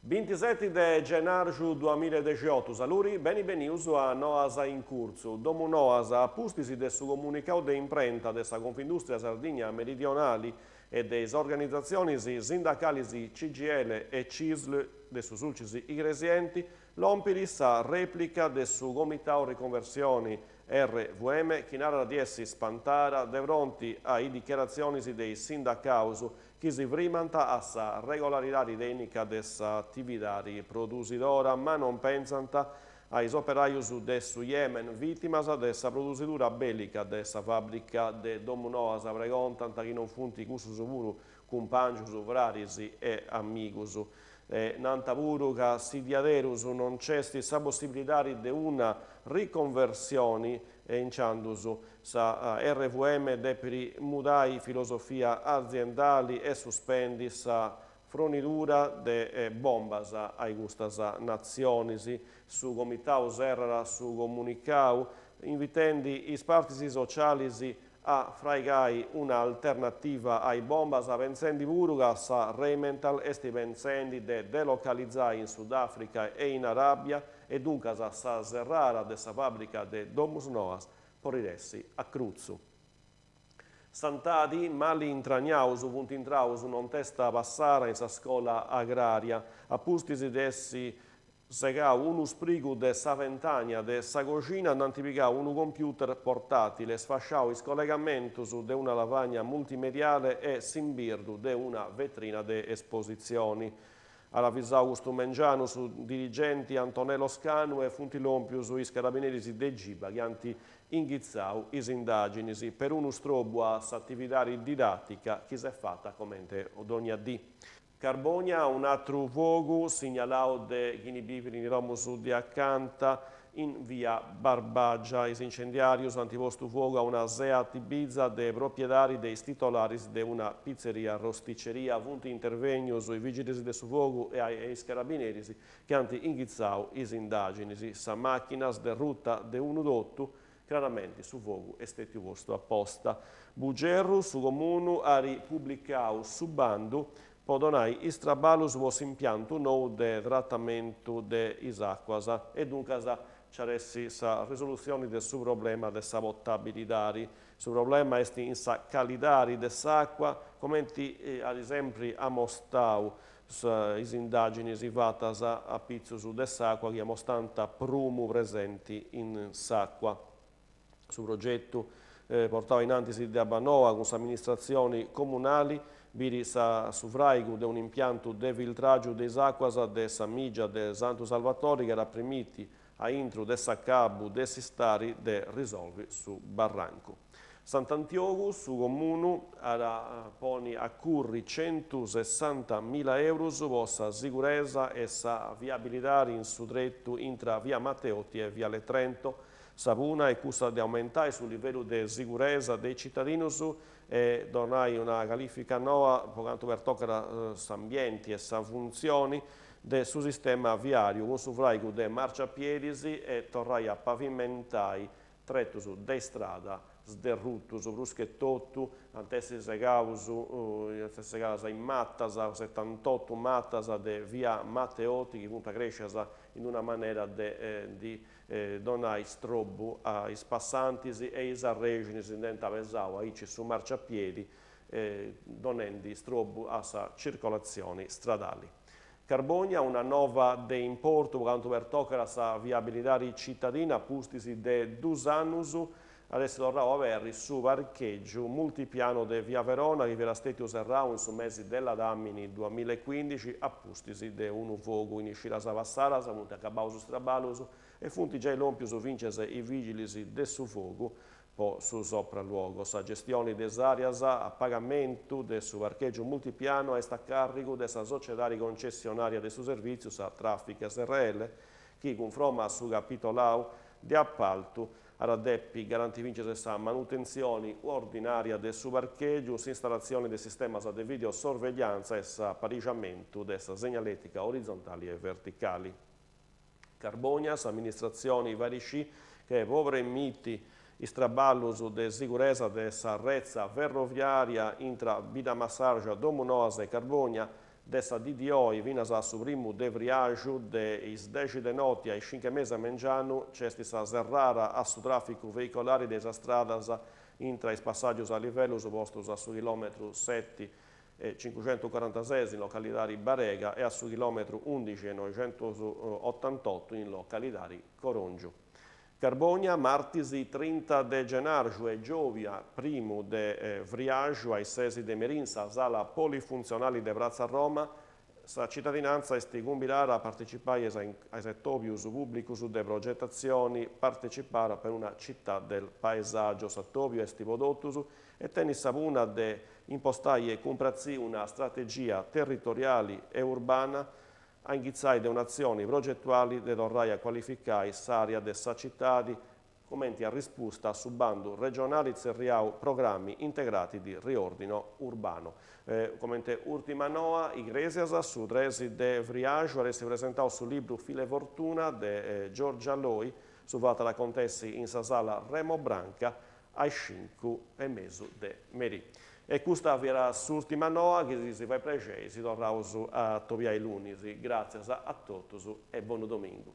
27 de gennaio 2018, saluri, benvenuti a Noasa in corso. Domo Noasa, appustisi del suo comunicato de imprenta della Confindustria Sardegna Meridionali e delle organizzazioni sindacali CGL e CISL de su sulcisi igresienti, l'ompiris a replica del suo comitato riconversioni RVM, che narra di essi spantara de fronte ai dichiarazioni dei sindacaus che si frimanta a sa regolarità tecnica dessa attività producidora, ma non pensanta ai operaius de su Yemen, vittimas dessa producitura bellica dessa fabbrica de Domo Noasa, pregontanta che non funti cussus puru cumpangius, fraris e amigus. Nanta puru che si diaderus non c'è sa possibilità di una riconversione inciandus sa RVM depri mudai filosofia aziendali e suspendi sa fornitura de bombas ai gustas nazionis su comitaus erra su comunicau invitendi is partis socialis a fraigai un'alternativa ai bombas pensendi puru che sa Remental esti pensendi de delocalizzare in Sudafrica e in Arabia e dunque sa serrara dessa fabbrica de Domus Noas poriressi a Cruzzu. Santadi, mali intragnaus, punti intraus, non testa passara in sa scuola agraria, appustisi dessi segau unu sprigu de sa ventagna de sa cucina, antipicau unu computer portatile, sfasciau is collegamentus de una lavagna multimediale e simbirdu de una vetrina de esposizioni. Avvisau questo mengiano su dirigenti Antonello Scanu e Funtilompiu su is carabinieri de Giba che anti inghizzau is indagini per uno strobo a s'attività didattica che si è fatta come ogni dì. Carbonia, un altro fuoco segnalato de Ghinibipiri in Romo Sud di Accanta in via Barbagia. Is incendiarius antiposto fuoco a una Seat Ibiza dei proprietari dei titolari di una pizzeria rosticceria. Punti intervegno sui vigili del fuoco e ai carabinieri che hanno inghizzau is indagini. Sa macchina derrutta de un udotto, chiaramente su fuoco è stato posto apposta. Bugerru su comune ha ripubblicato su bando podonai istrabalus vos impianto nou de trattamento de isacquas e dunque c'aressi sa risoluzione del suo problema de sa potabilità. Su problema est in sa calidari de s'acqua, come ad esempio a mostau is indagini si fatas a pizzus de s'acqua che mostanta prumu presenti in s'acqua. Su progetto portava in antisi di Abanoa con amministrazioni comunali biri sa suvraigu de un impianto de filtraggio des acquas de Samiggia de Santo Salvatore che era premiti a intro de Saccabu de Sistari de risolvi su Barranco. Sant'Antioco su comune era poni a curri 160.000 euro per sa sicurezza e sa viabilità in su tretto intra via Matteotti e via Le Trento. Sapuna e custa di aumentare sul livello di sicurezza dei cittadini e donare una qualifica nuova per quanto per toccare ambienti e funzioni del suo sistema viario, con su fraico di marciapiedi e torrai a pavimentare tretto su de strada sderrutto su bruschettotto, antessi segausu in mattas, 78 mattas de via Matteotti che punta crescere in una maniera di donare strobo ai passanti e ai arregini si denta pesau aici su marciapiedi donando strobo a sa circolazioni stradali. Carbonia, una nuova de importo per quanto per toccare sa viabilità cittadina, pustisi de 2 anni, adesso tornavo a avere su parcheggio multipiano de via Verona che era stato usato in su mesi della Damini 2015 a pustisi de uno fuoco in Iscira Savassara, samunte a Cabauso Strabalus e funti già l'ompiu su vincese i vigili de su fuoco po su sopralluogo. Sa gestione des arias a pagamento del su parcheggio multipiano è sta a carico della società concessionaria del suo servizio sa Traffic SRL che conforma su capitolao di appalto alla DEPI garanti vincere sa manutenzione ordinaria del suo parcheggio, installazione del sistema di videosorveglianza e sa parigiamento della segnaletica orizzontali e verticali. Carbonia, amministrazioni varici che povere miti i trabalhos de segurança dessa rede ferroviária intra Bidamassarja, Domunosa e Carbonia, dessa di oggi, vinas a su primo de viaggio de 10 de notte ai 5 mesi a mengiano, c'è sta serrara a su traffico veicolare delle strade intra i passaggi a livello postos a su chilometro 7 e 546 in località di Barega e a su chilometro 11 e 988 in località di Corongio. Carbonia, martesi 30 de gennaio e giovia primo de viaggio ai sesi de Merinsa, sala polifunzionali de Brazza Roma, sa cittadinanza è combinata a partecipare ai settori pubblicus de progettazioni, partecipare per una città del paesaggio, settorio e stipodottus, e tenni sapuna de impostare e comprare una strategia territoriale e urbana anche un'azione progettuali che dovrà qualificare l'area della città come a risposta su bando regionale e programmi integrati di riordino urbano. Come ultima noa, Iglesias su 13 de Vriaggio è presentato sul libro File Fortuna di Giorgia Loi, su vata la contessi in sala Remo Branca ai 5 e mezzo de merì. E questa era l'ultima noa che si fa piacere, si torna a topiare i lunedì. Grazie a tutti e buon domingo.